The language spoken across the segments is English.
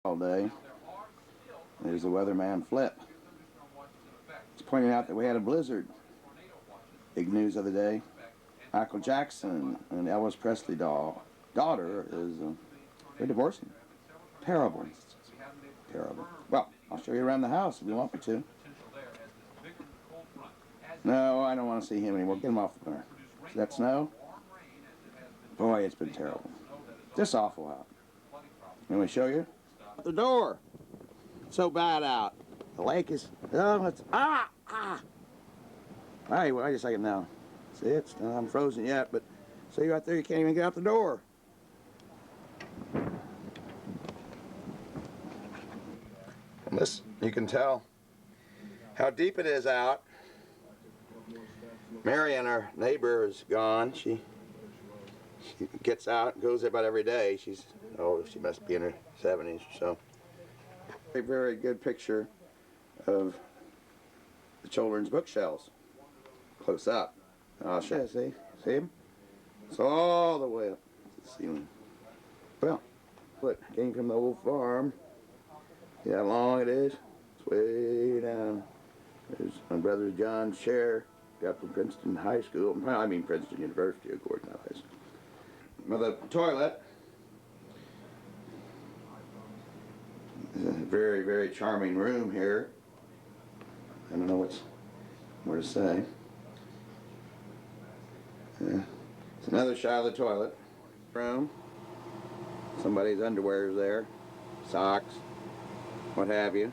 all day. There's the weatherman Flip. He's pointing out that we had a blizzard. Big news of the day. Michael Jackson and Elvis Presley daughter is they're divorcing. Terrible. Terrible. Well, I'll show you around the house if you want me to. No, I don't want to see him anymore. Get him off the car. See that snow? Boy, it's been terrible. Just awful out. Let me show you. The door. It's so bad out. The lake is. Oh, it's ah. All right, wait a second now. See, I'm frozen yet, but see right there, you can't even get out the door. From this, you can tell how deep it is out. Marion, our neighbor, is gone. She gets out and goes there about every day. She must be in her 70s or so. A very good picture of the children's bookshelves, close up. I'll show you, see them? It's all the way up to the ceiling. Well, it came from the old farm. See how long it is? It's way down. There's my brother John's chair, got from Princeton High School. I mean Princeton University, of course, not high school. The toilet is a very, very charming room here. I don't know what's more to say. It's another shot of the toilet room. Somebody's underwear is there, socks, what have you.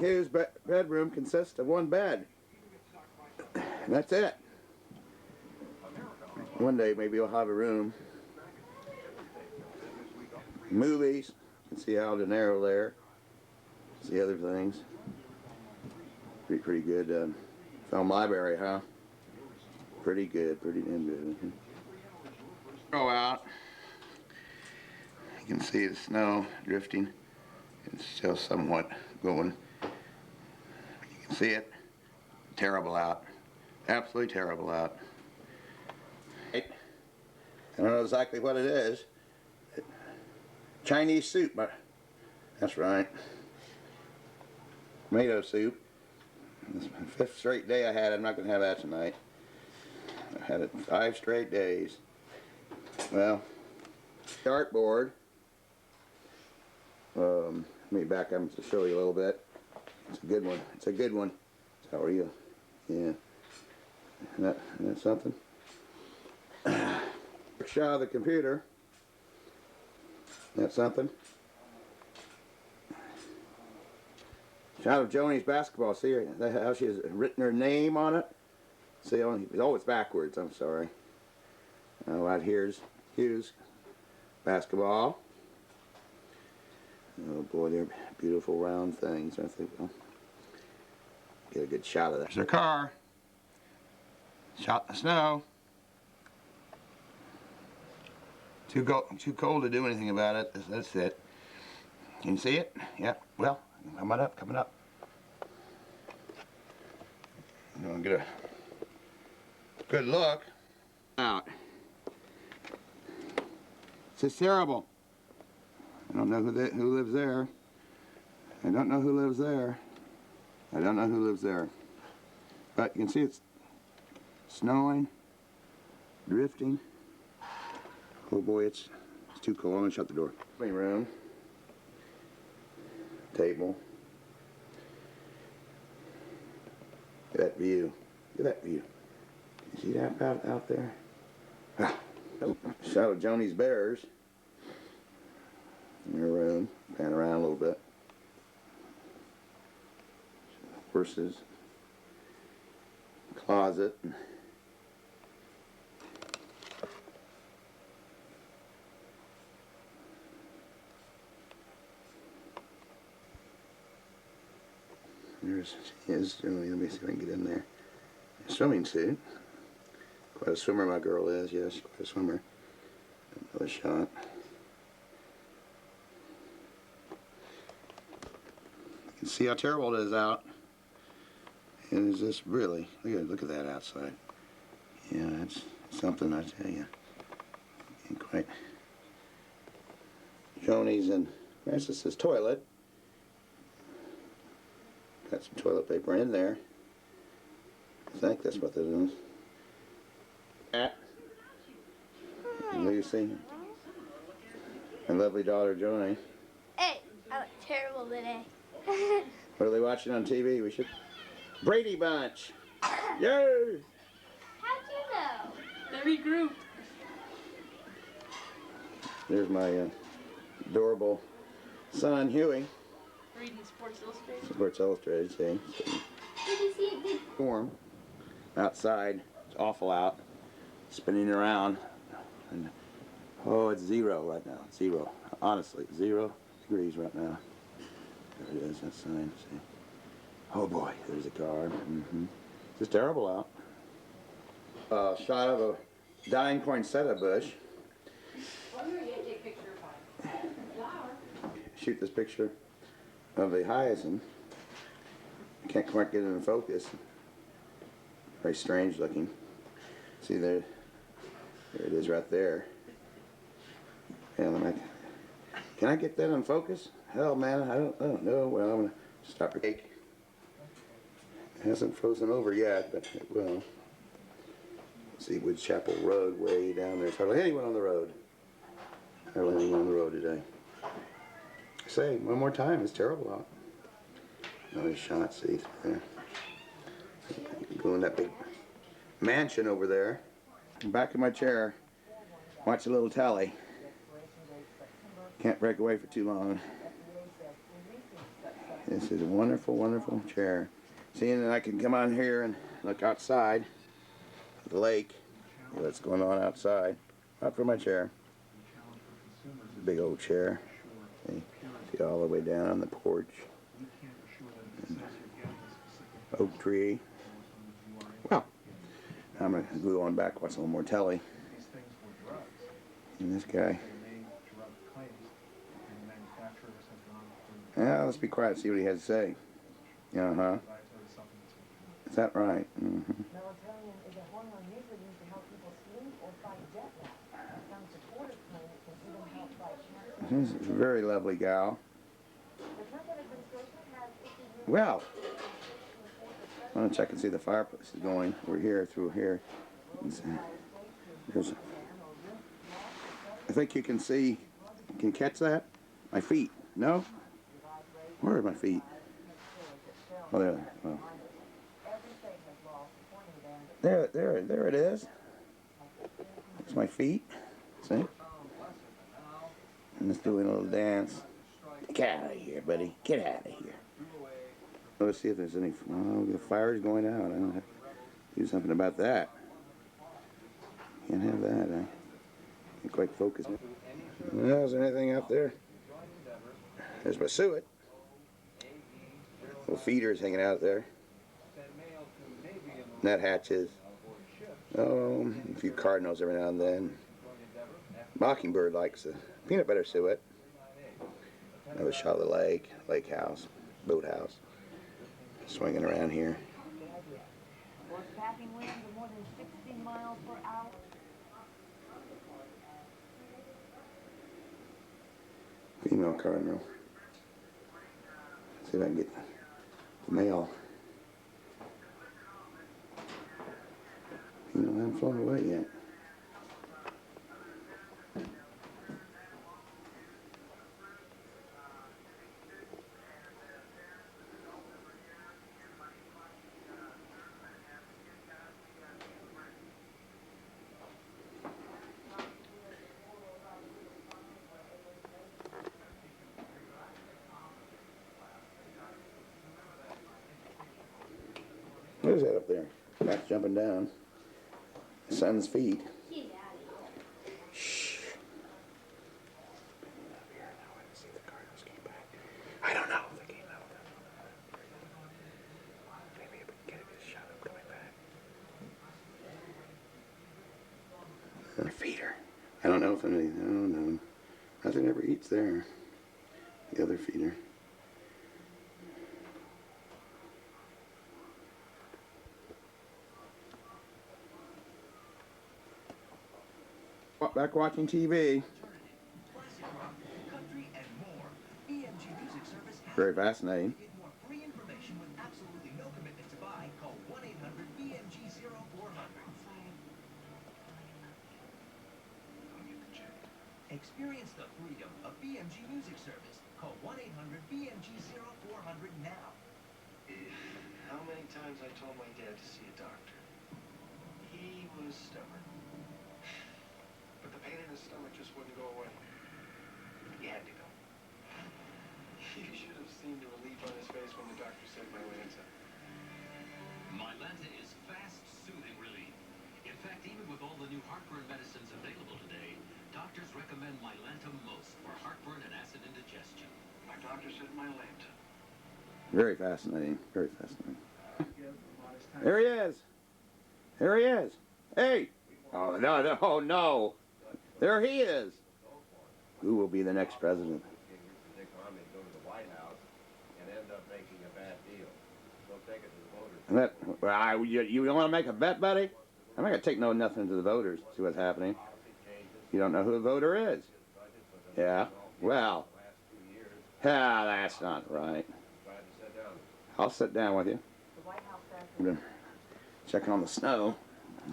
His bedroom consists of one bed, and that's it. One day maybe we'll have a room. Movies, you can see Al De Niro there. See other things. Pretty good film library, huh? Pretty good, pretty damn good. Go out. You can see the snow drifting. It's still somewhat going. You can see it. Terrible out. Absolutely terrible out. I don't know exactly what it is. Chinese soup, but that's right. Tomato soup. This is the 5th straight day I had it. I'm not going to have that tonight. I had it 5 straight days. Well, dartboard. Let me back up to show you a little bit. It's a good one. It's a good one. How are you? Yeah. Isn't that something? Shot of the computer. That's something. Shot of Joni's basketball. See how she has written her name on it? See, oh, it's backwards. I'm sorry. Out here's Hughes basketball. Oh boy, they're beautiful round things. I think we'll get a good shot of that. There's her car. Shot in the snow. Too cold to do anything about it. That's it. Can you see it? Yeah. Well, coming up. I'm gonna get a good look. Out. This is terrible. I don't know who lives there. I don't know who lives there. I don't know who lives there. But you can see it's snowing, drifting. Oh boy, it's too cold. I'm gonna shut the door. Living room, table. Look at that view. Look at that view. You see that out there? Ah. Shot of Joni's bears in her room. Pan around a little bit. Horses. Closet. There's his, let me see if I can get in there. Swimming suit. Quite a swimmer my girl is, yes, quite a swimmer. Another shot. You can see how terrible it is out. And is this really, look at that outside. Yeah, it's something, I tell you. Can't quite show Tony's and Francis's toilet. Got some toilet paper in there. I think that's what that is. Lucy. My lovely daughter, Joni. Hey, I look terrible today. What are they watching on TV? We should... Brady Bunch! Yay! How'd you know? They regrouped. There's my adorable son, Huey. Reading Sports Illustrated. Sports Illustrated, see? Did you see it? Warm. Outside. It's awful out. Spinning around. And, oh, it's 0 right now. 0. Honestly, 0 degrees right now. There it is, that sign. See? Oh boy, there's a car. It's just terrible out. A shot of a dying poinsettia bush. Shoot this picture of the hyacinth. I can't quite get it in focus. Very strange looking. See there? There it is right there. And can I get that in focus? Hell, man, I don't know. Well, I'm gonna stop the cake. It hasn't frozen over yet, but it will. See Wood Chapel Road way down there. There's hardly anyone on the road. Hardly anyone on the road today. Say one more time. It's terrible out. Another shot. See there. Go in that big mansion over there. I'm back in my chair. Watch a little telly. Can't break away for too long. This is a wonderful, wonderful chair. Seeing that I can come on here and look outside the lake. See what's going on outside. Out from my chair. Big old chair. See all the way down on the porch. And oak tree. Well, I'm going to go on back, watch a little more telly. And this guy. Yeah, let's be quiet, see what he has to say. Uh-huh. Is that right? Mm-hmm. Melatonin is a hormone usually used to help people sleep or fight jet lag. Some supportive claim it can even help fight cancer. This is a very lovely gal. The Trump administration has issued... Well, I want to check and see the fireplace is going. We're here, through here. There's, I think you can see, can you catch that? My feet. No? Where are my feet? Oh, there. Oh. There it is. It's my feet. See? And it's doing a little dance. Get out of here, buddy. Get out of here. Let's see if there's any. Oh, the fire is going out. I don't have to do something about that. Can't have that. I can't quite focus. Is there anything out there? There's my suet. Little feeders hanging out there. Nut hatches. Oh, a few cardinals every now and then. Mockingbird likes a peanut butter suet. Another shot of the lake house, boathouse. Swinging around here. Forecasting winds of more than 60 miles per hour. Female cardinal. See if I can get the male. Female hasn't flown away yet. What is that up there? Cat's jumping down. The sun's feet. Shh. I don't know if they came out. Maybe we can get a good shot of them coming back. And a feeder. I don't know if any. I don't know. Nothing ever eats there. The other feeder. Back watching TV. Very fascinating. Get more free information with absolutely no commitment to buy. Call 1-800-BMG-0400. Experience the freedom of BMG Music Service. Call 1-800-BMG-0400 now. How many times I told my dad to see a doctor? He was stubborn. But the pain in his stomach just wouldn't go away. He had to go. You should have seen the relief on his face when the doctor said Mylanta. Mylanta is fast, soothing relief. In fact, even with all the new heartburn medicines available today, doctors recommend Mylanta most for heartburn and acid indigestion. My doctor said Mylanta. Very fascinating. Very fascinating. There he is. There he is. Hey! Oh, no, no, oh, no. There he is. Who will be the next president? Dick Armey go to the White House and end up making a bad deal. They'll take it to the voters. You want to make a bet, buddy? I'm not going to take nothing to the voters. See what's happening. You don't know who the voter is. Yeah? Well. Yeah, that's not right. I'll sit down with you. I'm going to check on the snow.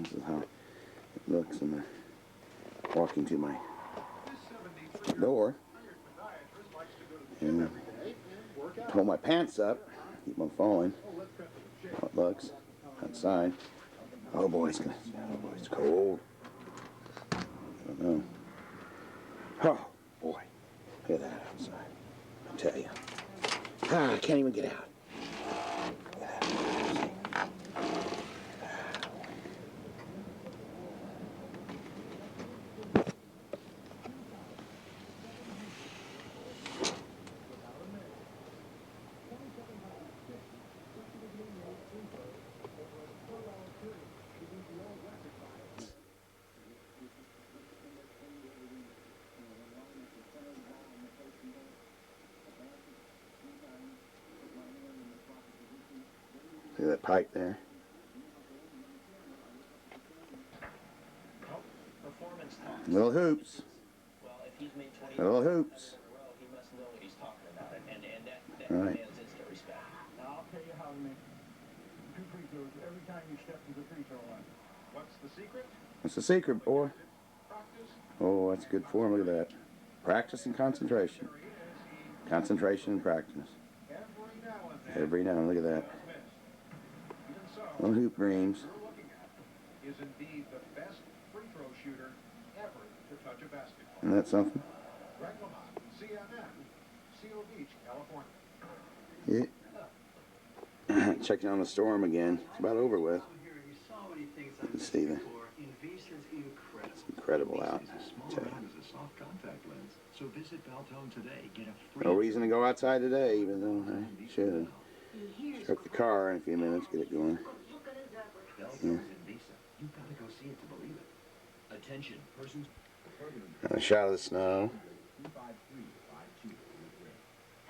This is how it looks. I'm walking to my door. And pull my pants up. Keep them falling. How it looks outside. Oh boy, it's cold. I don't know. Oh boy, look at that outside. I tell you. I can't even get out. See that pipe there? Performance talks. Little hoops. Well, if he's made 20 Little hoops. in a row, he must know what he's talking about. And that Right. demands instant respect. Now, I'll tell you how to make 2 free throws every time you step to the free throw line. What's the secret? What's the secret, boy? Practice. Oh, that's good form. Look at that. Practice and concentration. Concentration and practice. Every now and then. Look at that. Even so, Little hoop dreams. you're looking at is indeed the best free throw shooter ever to touch a basketball. Isn't that something? Greg Lamont, CNN, Seal Beach, California. Yeah. Checking on the storm again. It's about over with. Let's see that. It's incredible out. I tell you. So visit Valtone today. Get a No reason to go outside today, even though I should. Start the car in a few minutes, get it going. Yeah. You've got to go see it to believe it. Attention, persons. A shot of the snow.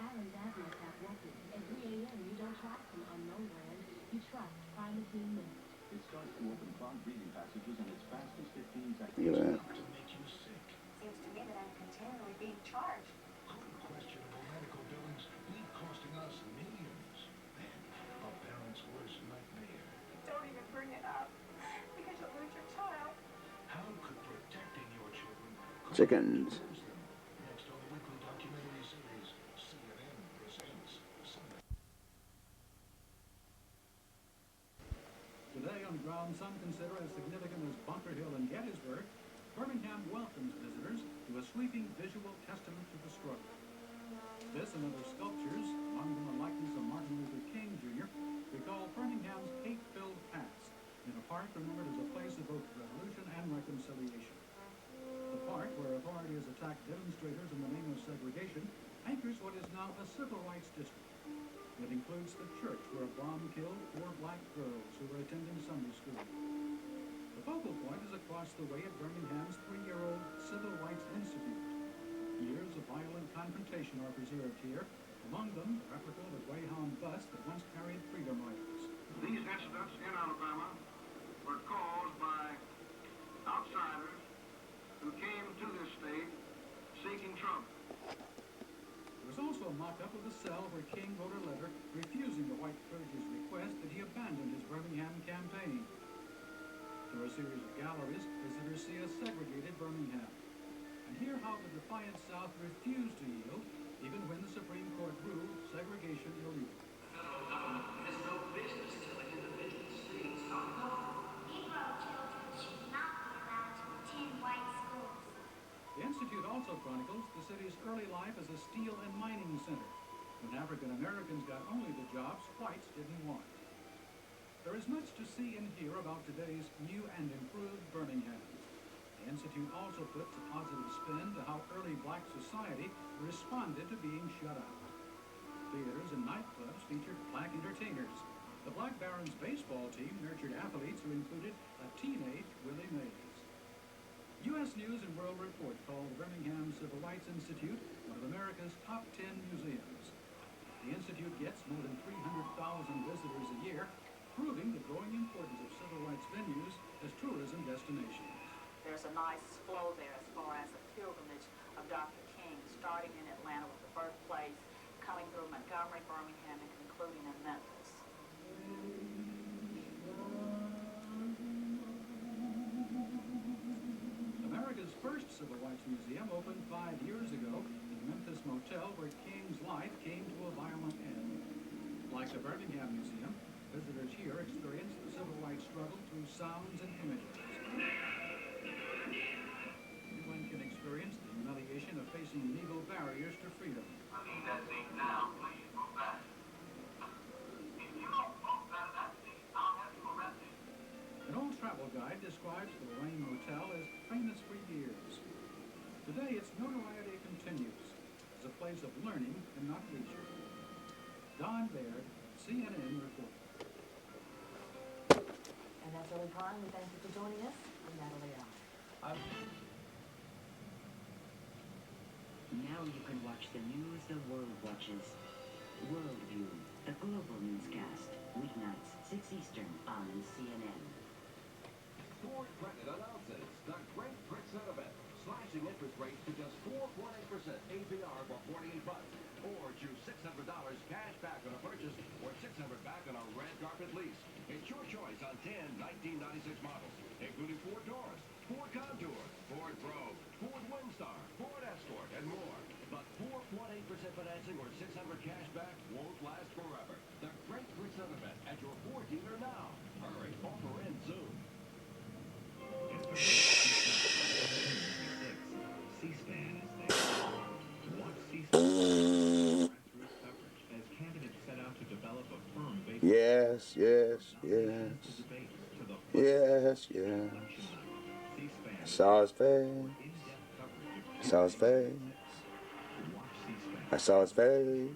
Alan's athletes have record. At 3 a.m. you don't track from unknown land. You trust Primatene Mist. It starts to open clogged breathing passages in its fastest 15 seconds. Look at that. To make you sick. Seems to me that I'm continually being charged. Unquestionable medical billings leave costing us millions. Then, a parent's worst nightmare. Don't even bring it up. Because you'll lose your child. How could protecting your children Chickens. lose them? Next on the weekly documentary series, CNN presents Sunday. Today on ground some consider as significant as Bunker Hill and Gettysburg, Birmingham welcomes visitors to a sweeping visual testament to the struggle. This and other sculptures, among them a likeness of Martin Luther King Jr., recall Birmingham's hate-filled past in a park remembered as a place of both revolution and reconciliation. The park, where authorities attacked demonstrators in the name of segregation, anchors what is now a civil rights district. It includes the church where a bomb killed 4 black girls who were attending Sunday school. The focal point is across the way at Birmingham's 3-year-old Civil Rights Institute. Years of violent confrontation are preserved here, among them a replica of a Greyhound bus that once carried freedom riders. These incidents in Alabama were caused by outsiders who came to this state seeking trouble. There was also also a mock-up of the cell where King wrote a letter refusing the white clergy's request that he abandon his Birmingham campaign. Through a series of galleries, visitors see a segregated Birmingham, and hear how the defiant South refused to yield, even when the Supreme Court ruled segregation illegal. Has no business telling individual students how to govern. Negro children should not be allowed to attend white schools. The Institute also chronicles the city's early life as a steel and mining center, when African Americans got only the jobs whites didn't want. There is much to see and hear about today's new and improved Birminghams. The Institute also puts a positive spin to how early black society responded to being shut out. Theaters and nightclubs featured black entertainers. The Black Barons baseball team nurtured athletes who included a teenage Willie Mays. U.S. News and World Report called the Birmingham Civil Rights Institute one of America's top 10 museums. The Institute gets more than 300,000 visitors a year, proving the growing importance of civil rights venues as tourism destinations. There's a nice flow there as far as the pilgrimage of Dr. King, starting in Atlanta with the birthplace, coming through Montgomery, Birmingham, and concluding in Memphis. America's first civil rights museum opened 5 years ago in the Memphis motel where King's life came to a violent end. Like the Birmingham Museum, visitors here experience the civil rights struggle through sounds and images. Anyone can experience the humiliation of facing legal barriers to freedom. I need that thing now, please. Move back. If you don't move out of that seat, I'll have you arrested. An old travel guide describes the Lorraine Motel as famous for years. Today, its notoriety continues as a place of learning and not leisure. Don Baird, CNN reporter. And that's Early Prime. We thank you for joining us. I'm Natalie Allen. Now you can watch the news the world watches. Worldview, the global newscast. Weeknights, 6 Eastern on CNN. Ford Credit announces the Great Brits event, slashing interest rates to just 4.8% APR for 48 months. Or choose $600 cash back on a purchase or $600 back on a red carpet lease. It's your choice on 10 1996 models, including Ford Taurus, Ford Contour, Ford Probe, Ford Windstar, Ford Escort, and more. But 4.8% financing or $600 cash back won't last forever. The Great Brits event at your Ford dealer now. Hurry, offer ends soon. C-SPAN is there. Watch C-SPAN as candidates set out to develop a firm base. Yes, yes, yes. Yes, yes. I saw his face. I saw his face. I saw his face.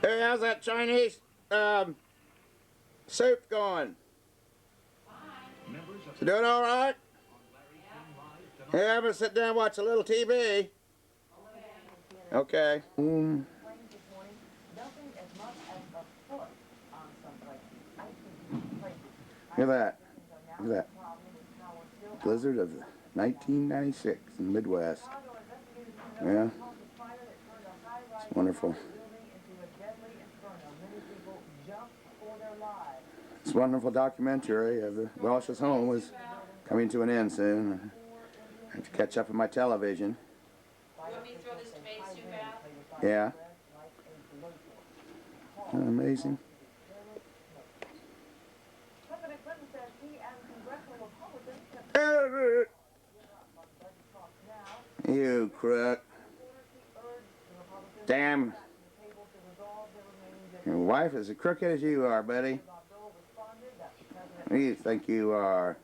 Hey, how's that Chinese soup going? Is it doing all right? Hey, I'm gonna sit down and watch a little TV. Okay. Look at that. Look at that. Blizzard of 1996 in the Midwest. Yeah. It's wonderful. This wonderful documentary of the Welsh's home was coming to an end soon. I have to catch up with my television. You want me to throw this tomato soup out? Yeah. Amazing. You crook. Damn. Your wife is as crooked as you are, buddy. Who do you think you are?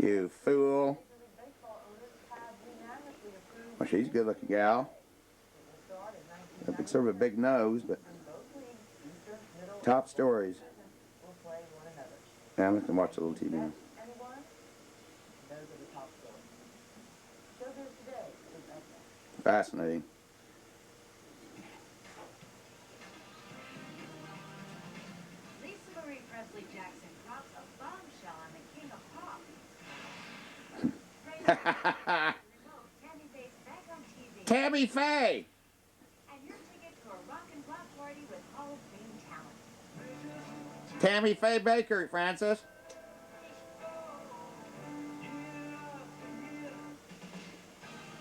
You fool. Well, she's a good-looking gal. It's sort of a big nose, but top stories. Yeah, I'm going to watch a little TV now. Fascinating. Lisa Marie Presley Jackson drops a bombshell on the king of pop. Tammy Faye's back on TV. Tammy Faye! And your ticket to a rock and rock party with Hall of Fame talent. Tammy Faye Baker, Francis.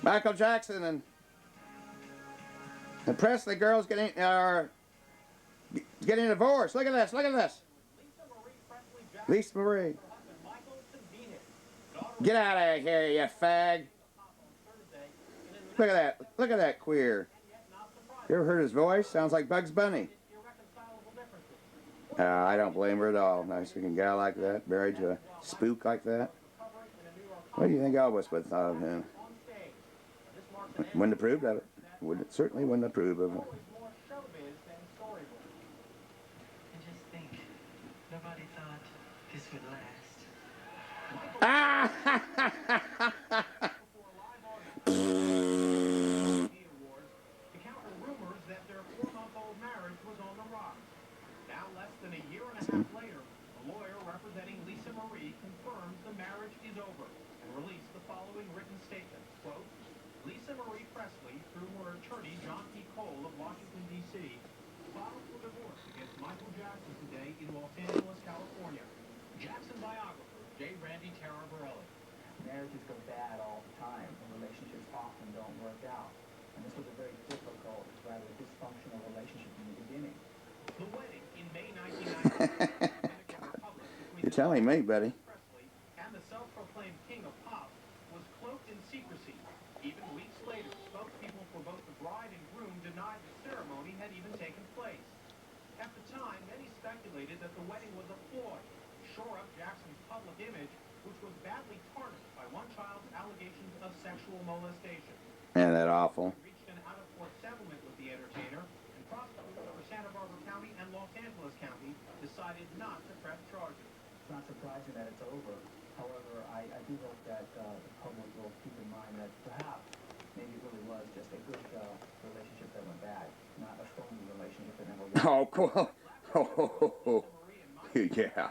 Michael Jackson and the Presley girls getting divorced. Look at this. Look at this. Lisa Marie. Get out of here, you fag. Look at that. Look at that queer. You ever heard his voice? Sounds like Bugs Bunny. I don't blame her at all. Nice looking guy like that, married to a spook like that. What do you think Elvis would have thought of him? Wouldn't approve of it. Certainly wouldn't approve of it. And just think, nobody thought this would last. Ah! To counter rumors that their 4-month-old marriage was on the rocks. Now, less than a year and a half later, a lawyer representing Lisa Marie confirms the marriage is over and released the following written statement. Quote, Lisa Marie Presley, through her attorney John P. Cole of Washington, D.C., filed for divorce against Michael Jackson today in Los Angeles, California. Jackson biographer J. Randy Taraborelli. Marriages go bad all the time, and relationships often don't work out. And this was a very difficult, rather dysfunctional relationship in the beginning. The wedding in May 1999 You're telling me, buddy. Presley and the self-proclaimed king of pop was cloaked in secrecy. Even weeks later, spokespeople for both the bride and groom denied the ceremony had even taken place. At the time, many speculated that the wedding was a ploy to shore up Jackson's public image, which was badly tarnished by one child's allegations of sexual molestation. Isn't that awful? Reached an out-of-court settlement with the entertainer, and prosecutors for Santa Barbara County and Los Angeles County decided not to press charges. It's not surprising that it's over. However, I do hope that the public will keep in mind that perhaps maybe it really was just a good relationship that went bad, not a phony relationship that never worked. Oh, cool. Oh, yeah.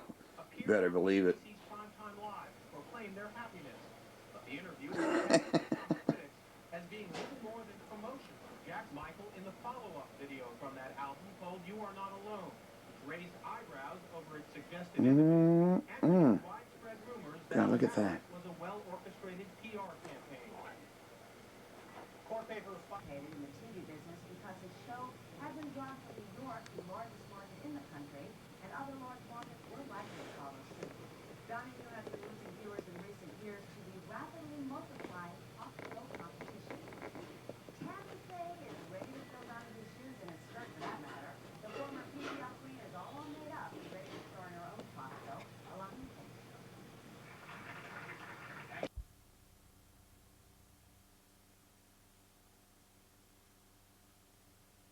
Better believe it. Primetime Live proclaimed their happiness, but the interview as being little more than promotion for Jack Michael in the follow-up video from that album called You Are Not Alone, which raised eyebrows over its suggested images and widespread rumors that God, look at that. was a well-orchestrated PR campaign. Court papers In the TV business because his show had been drawn from New York, the largest market in the country, and other large markets were likely to follow suit. Donnie, you have the news